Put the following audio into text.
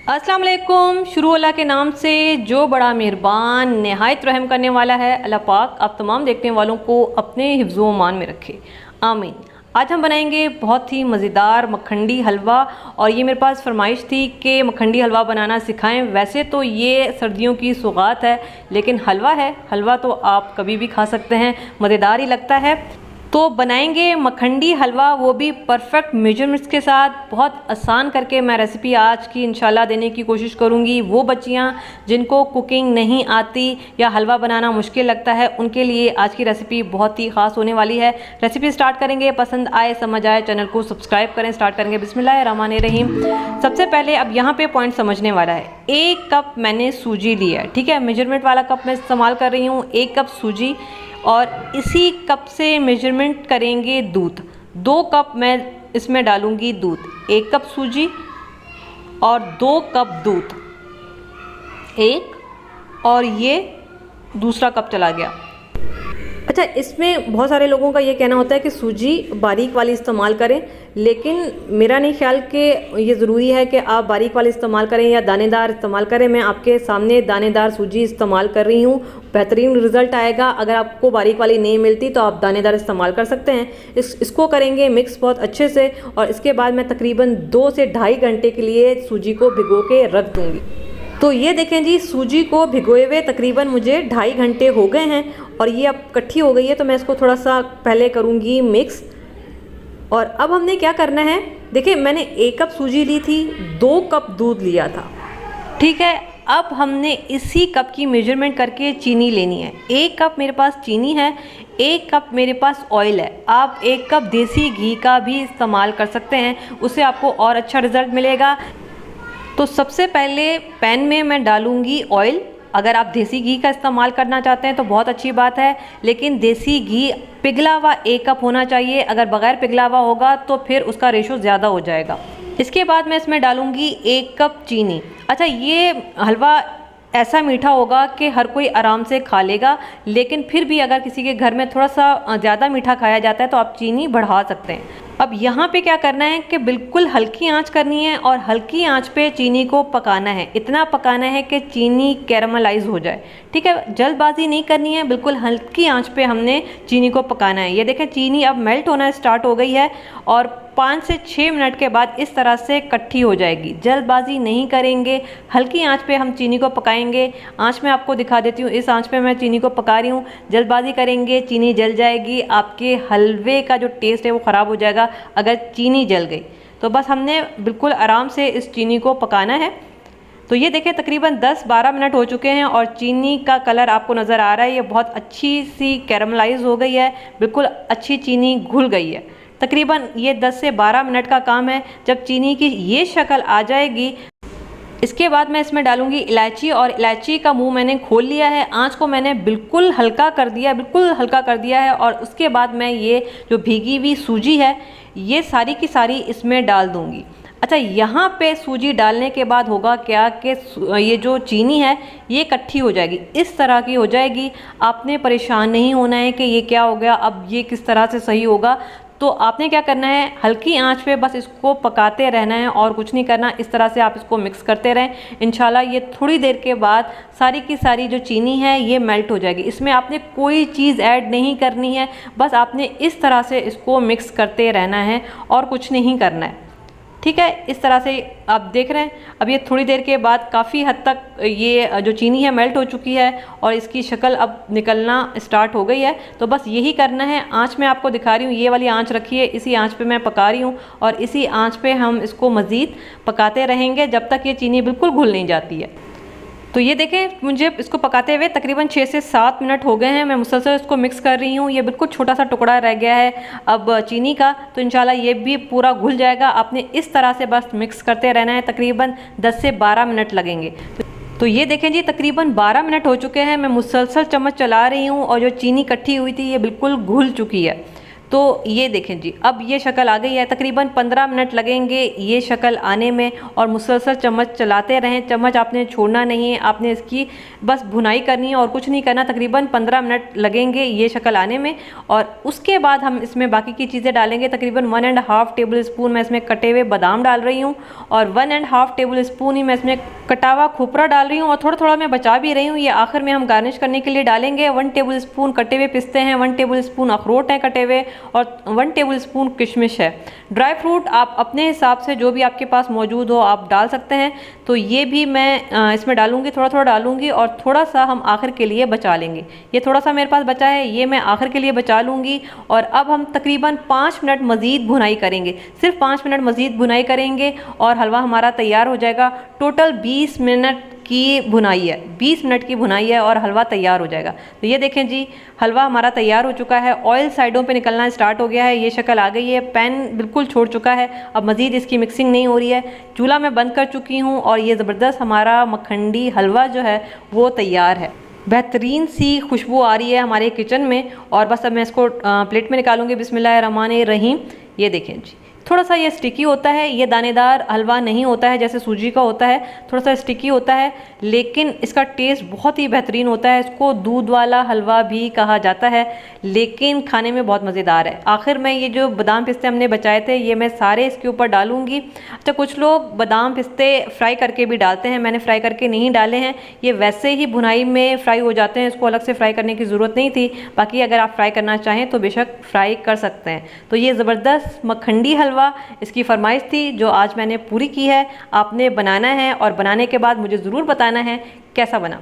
अस्सलाम वालेकुम। शुरू अल्लाह के नाम से जो बड़ा मेहरबान नहायत रहम करने वाला है। अल्लाह पाक आप तमाम देखने वालों को अपने हिफ्ज़ो मान में रखे, आमीन। आज हम बनाएंगे बहुत ही मज़ेदार मखंडी हलवा, और ये मेरे पास फरमाइश थी कि मखंडी हलवा बनाना सिखाएं। वैसे तो ये सर्दियों की सौगात है, लेकिन हलवा है, हलवा तो आप कभी भी खा सकते हैं, मज़ेदार ही लगता है। तो बनाएंगे मखंडी हलवा, वो भी परफेक्ट मेजरमेंट्स के साथ। बहुत आसान करके मैं रेसिपी आज की इंशाल्लाह देने की कोशिश करूँगी। वो बच्चियाँ जिनको कुकिंग नहीं आती या हलवा बनाना मुश्किल लगता है, उनके लिए आज की रेसिपी बहुत ही ख़ास होने वाली है। रेसिपी स्टार्ट करेंगे, पसंद आए समझ आए चैनल को सब्सक्राइब करें। स्टार्ट करेंगे बिस्मिल्लाहिर्रहमानिर्रहीम। सबसे पहले अब यहाँ पर पॉइंट समझने वाला है। 1 कप मैंने सूजी लिया है, ठीक है, मेजरमेंट वाला कप मैं इस्तेमाल कर रही हूँ। 1 कप सूजी, और इसी कप से मेजरमेंट करेंगे दूध। 2 कप मैं इसमें डालूंगी दूध। 1 कप सूजी और 2 कप दूध, 1 और ये दूसरा कप चला गया। अच्छा, इसमें बहुत सारे लोगों का ये कहना होता है कि सूजी बारीक वाली इस्तेमाल करें, लेकिन मेरा नहीं ख्याल कि ये ज़रूरी है कि आप बारीक वाली इस्तेमाल करें या दानेदार इस्तेमाल करें। मैं आपके सामने दानेदार सूजी इस्तेमाल कर रही हूँ, बेहतरीन रिज़ल्ट आएगा। अगर आपको बारीक वाली नहीं मिलती तो आप दानेदार इस्तेमाल कर सकते हैं। इसको करेंगे मिक्स बहुत अच्छे से, और इसके बाद मैं तकरीबन 2 से ढाई घंटे के लिए सूजी को भिगो के रख दूँगी। तो ये देखें जी, सूजी को भिगोए हुए तकरीबन मुझे 2.5 घंटे हो गए हैं, और ये अब इकट्ठी हो गई है। तो मैं इसको थोड़ा सा पहले करूँगी मिक्स। और अब हमने क्या करना है, देखिए मैंने 1 कप सूजी ली थी, 2 कप दूध लिया था, ठीक है। अब हमने इसी कप की मेजरमेंट करके चीनी लेनी है। 1 कप मेरे पास चीनी है, 1 कप मेरे पास ऑयल है। आप 1 कप देसी घी का भी इस्तेमाल कर सकते हैं, उससे आपको और अच्छा रिज़ल्ट मिलेगा। तो सबसे पहले पैन में मैं डालूंगी ऑयल। अगर आप देसी घी का इस्तेमाल करना चाहते हैं तो बहुत अच्छी बात है, लेकिन देसी घी पिघला हुआ 1 कप होना चाहिए। अगर बग़ैर पिघला हुआ होगा तो फिर उसका रेशो ज़्यादा हो जाएगा। इसके बाद मैं इसमें डालूंगी 1 कप चीनी। अच्छा, ये हलवा ऐसा मीठा होगा कि हर कोई आराम से खा लेगा, लेकिन फिर भी अगर किसी के घर में थोड़ा सा ज़्यादा मीठा खाया जाता है तो आप चीनी बढ़ा सकते हैं। अब यहाँ पे क्या करना है कि बिल्कुल हल्की आंच करनी है, और हल्की आंच पे चीनी को पकाना है। इतना पकाना है कि चीनी कैरामलाइज हो जाए, ठीक है। जल्दबाजी नहीं करनी है, बिल्कुल हल्की आंच पे हमने चीनी को पकाना है। ये देखें चीनी अब मेल्ट होना स्टार्ट हो गई है, और 5 से 6 मिनट के बाद इस तरह से इकट्ठी हो जाएगी। जल्दबाजी नहीं करेंगे, हल्की आंच पे हम चीनी को पकाएंगे। आंच में आपको दिखा देती हूँ, इस आंच पे मैं चीनी को पका रही हूँ। जल्दबाजी करेंगे चीनी जल जाएगी, आपके हलवे का जो टेस्ट है वो ख़राब हो जाएगा अगर चीनी जल गई। तो बस हमने बिल्कुल आराम से इस चीनी को पकाना है। तो ये देखें तकरीबन 10-12 मिनट हो चुके हैं, और चीनी का कलर आपको नज़र आ रहा है, ये बहुत अच्छी सी कैरामलाइज हो गई है, बिल्कुल अच्छी चीनी घुल गई है। तकरीबन ये 10 से 12 मिनट का काम है। जब चीनी की ये शक्ल आ जाएगी, इसके बाद मैं इसमें डालूंगी इलायची, और इलायची का मुंह मैंने खोल लिया है। आंच को मैंने बिल्कुल हल्का कर दिया, बिल्कुल हल्का कर दिया है। और उसके बाद मैं ये जो भीगी हुई सूजी है ये सारी की सारी इसमें डाल दूंगी। अच्छा, यहाँ पे सूजी डालने के बाद होगा क्या कि ये जो चीनी है ये इकट्ठी हो जाएगी, इस तरह की हो जाएगी। आपने परेशान नहीं होना है कि ये क्या हो गया, अब ये किस तरह से सही होगा। तो आपने क्या करना है, हल्की आंच पे बस इसको पकाते रहना है और कुछ नहीं करना। इस तरह से आप इसको मिक्स करते रहें। इंशाल्लाह ये थोड़ी देर के बाद सारी की सारी जो चीनी है ये मेल्ट हो जाएगी। इसमें आपने कोई चीज़ ऐड नहीं करनी है, बस आपने इस तरह से इसको मिक्स करते रहना है और कुछ नहीं करना है, ठीक है। इस तरह से आप देख रहे हैं, अब ये थोड़ी देर के बाद काफ़ी हद तक ये जो चीनी है मेल्ट हो चुकी है, और इसकी शक्ल अब निकलना स्टार्ट हो गई है। तो बस यही करना है। आंच में आपको दिखा रही हूँ, ये वाली आंच रखी है, इसी आंच पे मैं पका रही हूँ, और इसी आंच पे हम इसको मज़ीद पकाते रहेंगे जब तक ये चीनी बिल्कुल घुल नहीं जाती है। तो ये देखें, मुझे इसको पकाते हुए तकरीबन 6 से 7 मिनट हो गए हैं। मैं मुसलसल इसको मिक्स कर रही हूँ। ये बिल्कुल छोटा सा टुकड़ा रह गया है अब चीनी का, तो इंशाल्लाह ये भी पूरा घुल जाएगा। आपने इस तरह से बस मिक्स करते रहना है, तकरीबन 10 से 12 मिनट लगेंगे। तो ये देखें जी, तकरीबन 12 मिनट हो चुके हैं। मैं मुसलसल चम्मच चला रही हूँ, और जो चीनी इकट्ठी हुई थी ये बिल्कुल घुल चुकी है। तो ये देखें जी, अब ये शक्ल आ गई है। तकरीबन 15 मिनट लगेंगे ये शक्ल आने में, और मुसलसल चम्मच चलाते रहें। चम्मच आपने छोड़ना नहीं है, आपने इसकी बस भुनाई करनी है और कुछ नहीं करना। तकरीबन 15 मिनट लगेंगे ये शक्ल आने में, और उसके बाद हम इसमें बाकी की चीज़ें डालेंगे। तकरीबन 1.5 टेबल स्पून मैं इसमें कटे हुए बादाम डाल रही हूँ, और 1.5 टेबल स्पून ही मैं इसमें कटा हुआ खोपरा डाल रही हूँ, और थोड़ा थोड़ा मैं बचा भी रही हूँ। ये आखिर में हम गार्निश करने के लिए डालेंगे। 1 टेबल स्पून कटे हुए पिस्ते हैं, 1 टेबल स्पून अखरोट हैं कटे हुए, और 1 टेबल स्पून किशमिश है। ड्राई फ्रूट आप अपने हिसाब से जो भी आपके पास मौजूद हो आप डाल सकते हैं। तो ये भी मैं इसमें डालूंगी, थोड़ा थोड़ा डालूंगी, और थोड़ा सा हम आखिर के लिए बचा लेंगे। ये थोड़ा सा मेरे पास बचा है, ये मैं आखिर के लिए बचा लूँगी। और अब हम तकरीबन 5 मिनट मज़ीद भुनाई करेंगे, सिर्फ 5 मिनट मज़ीद भुनाई करेंगे और हलवा हमारा तैयार हो जाएगा। टोटल 20 मिनट की भुनाई है, 20 मिनट की भुनाई है और हलवा तैयार हो जाएगा। तो ये देखें जी, हलवा हमारा तैयार हो चुका है। ऑयल साइडों पे निकलना स्टार्ट हो गया है, ये शक्ल आ गई है, पैन बिल्कुल छोड़ चुका है। अब मज़ीद इसकी मिक्सिंग नहीं हो रही है। चूल्हा मैं बंद कर चुकी हूँ और ये ज़बरदस्त हमारा मखंडी हलवा जो है वो तैयार है। बेहतरीन सी खुशबू आ रही है हमारे किचन में। और बस अब मैं इसको प्लेट में निकालूंगी। बिस्मिल्लाहिर्रहमानिर्रहीम। ये देखें जी, थोड़ा सा ये स्टिकी होता है, ये दानेदार हलवा नहीं होता है जैसे सूजी का होता है, थोड़ा सा स्टिकी होता है, लेकिन इसका टेस्ट बहुत ही बेहतरीन होता है। इसको दूध वाला हलवा भी कहा जाता है, लेकिन खाने में बहुत मज़ेदार है। आखिर में ये जो बादाम पिस्ते हमने बचाए थे ये मैं सारे इसके ऊपर डालूंगी। अच्छा, कुछ लोग बादाम पिस्ते फ्राई करके भी डालते हैं, मैंने फ्राई करके नहीं डाले हैं, ये वैसे ही भुनाई में फ्राई हो जाते हैं, इसको अलग से फ्राई करने की ज़रूरत नहीं थी। बाकी अगर आप फ्राई करना चाहें तो बेशक फ्राई कर सकते हैं। तो ये ज़बरदस्त मखंडी हलवा इसकी फरमाइश थी जो आज मैंने पूरी की है। आपने बनाना है और बनाने के बाद मुझे ज़रूर बताना है कैसा बना।